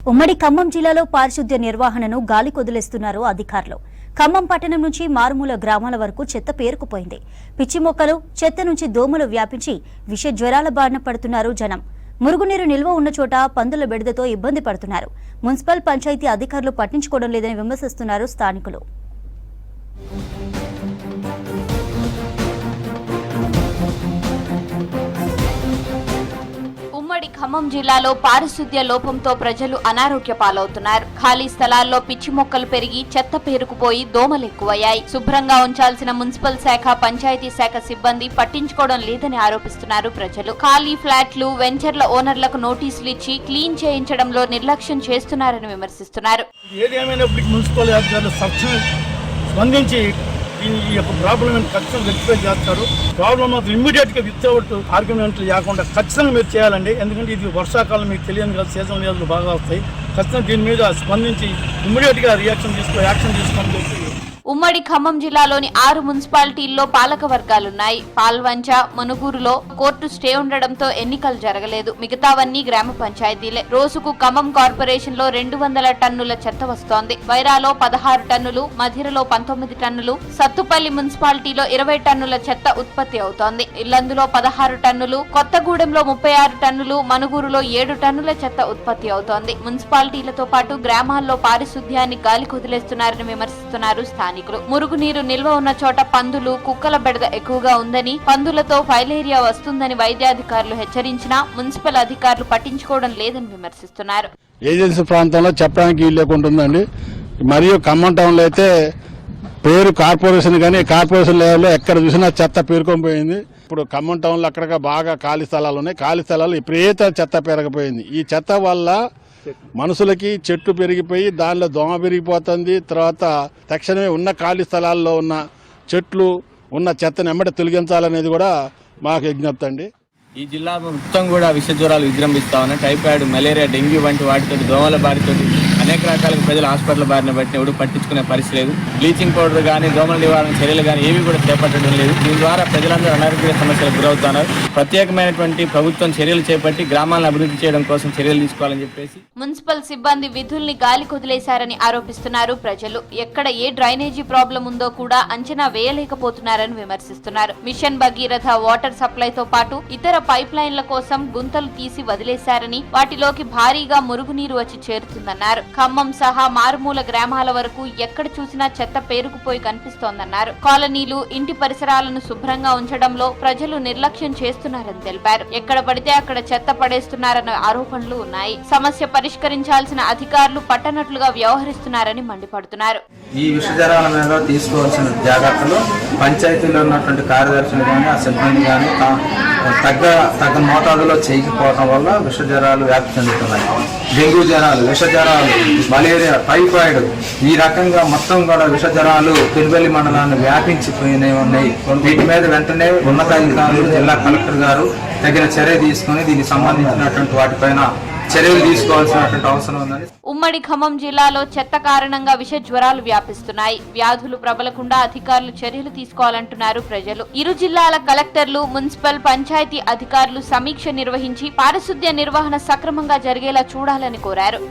ఉమ్మడి ఖమ్మం జిల్లాలో పారిశుద్ధ్య నిర్వహణను గాలి కొదిలేస్తున్నారు అధికారులు. ఖమ్మం పట్టణం నుంచి మారుమూల గ్రామాల వరకు చెత్త పేరుకుపోయింది. పిచ్చి మొక్కలు, చెత్త నుంచి దోమలు వ్యాపించి విష జ్వరాల బారిన పడుతున్నారు జనం. మురుగునీరు నిల్వ ఉన్న చోట పందుల బెడదతో ఇబ్బంది పడుతున్నారు. మున్సిపల్ పంచాయతీ అధికారులు పట్టించుకోవడం లేదని విమర్శిస్తున్నారు స్థానికులు. ఉమ్మడి ఖమ్మం జిల్లాలో పారిశుద్ధ్య లోపంతో ప్రజలు అనారోగ్య పాలవుతున్నారు. ఖాళీ స్థలాల్లో పిచ్చి మొక్కలు పెరిగి చెత్త పేరుకుపోయి దోమలు ఎక్కువయ్యాయి. శుభ్రంగా ఉంచాల్సిన మున్సిపల్ శాఖ, పంచాయతీ శాఖ సిబ్బంది పట్టించుకోవడం లేదని ఆరోపిస్తున్నారు ప్రజలు. ఖాళీ ఫ్లాట్లు, వెంచర్ల ఓనర్లకు నోటీసులు ఇచ్చి క్లీన్ చేయించడంలో నిర్లక్ష్యం చేస్తున్నారని విమర్శిస్తున్నారు. ఈ యొక్క ప్రాబ్లం ఖచ్చితంగా రెక్టిఫై చేస్తారు. ప్రాబ్లం మాత్రం ఇమ్మీడియట్ గా వితౌట్ ఆర్గ్యుమెంట్లు లేకుండా ఖచ్చితంగా మీరు చేయాలండి. ఎందుకంటే ఇది వర్షాకాలం మీకు తెలియదు కదా, సీజన్ వ్యాధులు బాగా వస్తాయి. ఖచ్చితంగా దీని మీద స్పందించి ఇమ్మీడియట్ గా యాక్షన్ తీసుకొని చెప్పి ఉమ్మడి ఖమ్మం జిల్లాలోని 6 మున్సిపాలిటీల్లో పాలక వర్గాలున్నాయి. పాల్వంచ, మనుగూరులో కోర్టు స్టే ఉండడంతో ఎన్నికలు జరగలేదు. మిగతావన్నీ గ్రామ పంచాయతీలే. రోజుకు ఖమ్మం కార్పొరేషన్ లో 200 టన్నుల చెత్త వస్తోంది. వైరాలో 16 టన్నులు, మధిరలో 19 టన్నులు, సత్తుపల్లి మున్సిపాలిటీలో 20 టన్నుల చెత్త ఉత్పత్తి అవుతోంది. ఇల్లందులో 16 టన్నులు, కొత్తగూడెంలో 36 టన్నులు, మనుగూరులో 7 టన్నుల చెత్త ఉత్పత్తి అవుతోంది. మున్సిపాలిటీలతో పాటు గ్రామాల్లో పారిశుద్ధ్యాన్ని గాలి కొదిలేస్తున్నారని విమర్శిస్తున్నారు స్థానికులు. మురుగునీరు నిల్వ ఉన్న చోట పందులు, కుక్కల బెడద ఎక్కువగా ఉందని, పందులతో ఫైలేరియా వస్తుందని వైద్యాధికారులు హెచ్చరించినా మున్సిపల్ అధికారులు పట్టించుకోవడం లేదని విమర్శిస్తున్నారు. ఏజెన్సీ ప్రాంతంలో చెప్పడానికి వీలు లేకుంటుందండి. మరియు ఖమ్మం టౌన్ లో అయితే పేరు కార్పొరేషన్ కానీ కార్పొరేషన్ లెవెల్లో ఎక్కడ చూసినా చెత్త పేరుకొని పోయింది. ఇప్పుడు ఖమ్మం టౌన్ లో అక్కడగా బాగా ఖాళీ స్థలాలు ఉన్నాయి. ఖాళీ స్థలాలు విపరీత చెత్త పెరగపోయింది. ఈ చెత్త వల్ల మనుషులకి చెట్లు పెరిగిపోయి దానిలో దోమ పెరిగిపోతుంది. తర్వాత తక్షణమే ఉన్న ఖాళీ స్థలాల్లో ఉన్న చెట్లు ఉన్న చెత్తను ఎమ్మటి తొలగించాలనేది కూడా మాకు విజ్ఞప్తి అండి. ఈ జిల్లా మొత్తం కూడా విష జ్వరాలు విజృంభిస్తా ఉన్నాయి. టైఫాయిడ్, మలేరియా, డెంగ్యూ వంటి వాటితో దోమల బారితో అనేక రకాలుగా ప్రజలు హాస్పిటల్ బారిన బట్టి ఎవరు పట్టించుకునే పరిస్థితి లేదు. బ్లీచింగ్ పౌడర్ కానీ, దోమల నివారణ చర్యలు కానీ ఏవి కూడా చేపట్టడం లేదు. దీని ద్వారా ప్రజలందరూ అనారోగ్య సమస్యలకు గురవుతున్నారు. ప్రత్యేకమైనటువంటి ప్రభుత్వం చర్యలు చేపట్టి గ్రామాలను అభివృద్ధి చేయడం కోసం చర్యలు తీసుకోవాలని చెప్పేసి మున్సిపల్ సిబ్బంది విధుల్ని గాలి కొదిలేశారని ఆరోపిస్తున్నారు ప్రజలు. ఎక్కడ ఏ డ్రైనేజీ ప్రాబ్లం ఉందో కూడా అంచనా వేయలేకపోతున్నారని విమర్శిస్తున్నారు. మిషన్ భగీరథ వాటర్ సప్లైతో పాటు ఇతర పైప్ లైన్ల కోసం గుంతలు తీసి వదిలేశారని, వాటిలోకి భారీగా మురుగునీరు వచ్చి చేరుతుందన్నారు. ఖమ్మం సహా మారుమూల గ్రామాల వరకు ఎక్కడ చూసినా చెత్త పేరుకుపోయి కనిపిస్తోందన్నారు. కాలనీలు, ఇంటి పరిసరాలను శుభ్రంగా ఉంచడంలో ప్రజలు నిర్లక్ష్యం చేస్తున్నారని తెలిపారు. ఎక్కడ పడితే అక్కడ చెత్త పడేస్తున్నారన్న ఆరోపణలు ఉన్నాయి. సమస్య పరిష్కరించాల్సిన అధికారులు పట్టనట్లుగా వ్యవహరిస్తున్నారని మండిపడుతున్నారు. ఈ విషజ్వరాల మీద తీసుకోవాల్సిన జాగ్రత్తలు పంచాయతీలో ఉన్నటువంటి కార్యదర్శులు కానీ, ఆ సిబ్బంది కానీ తగ్గ మోతాదులో చేయకపోవడం వల్ల విషజ్వరాలు వ్యాప్తి చెందుతున్నాయి. డెంగ్యూ జ్వరాలు, విష జ్వరాలు, మలేరియా, టైఫాయిడ్, ఈ రకంగా మొత్తం కూడా విష జ్వరాలు తిరువెల్లి మండలాన్ని వ్యాపించిపోయినవి ఉన్నాయి. వీటి మీద వెంటనే ఉన్నతాధికారులు, జిల్లా కలెక్టర్ గారు తగిన చర్య తీసుకుని దీనికి సంబంధించినటువంటి వాటిపైన చర్యలు తీసుకోవాల్సినటువంటి అవసరం ఉందని. ఉమ్మడి ఖమ్మం జిల్లాలో చెత్త కారణంగా విష జ్వరాలు వ్యాపిస్తున్నాయి. వ్యాధులు ప్రబలకుండా అధికారులు చర్యలు తీసుకోవాలంటున్నారు ప్రజలు. ఇరు జిల్లాల కలెక్టర్లు, మున్సిపల్, పంచాయతీ అధికారులు సమీక్ష నిర్వహించి పారిశుద్ధ్య నిర్వహణ సక్రమంగా జరిగేలా చూడాలని కోరారు.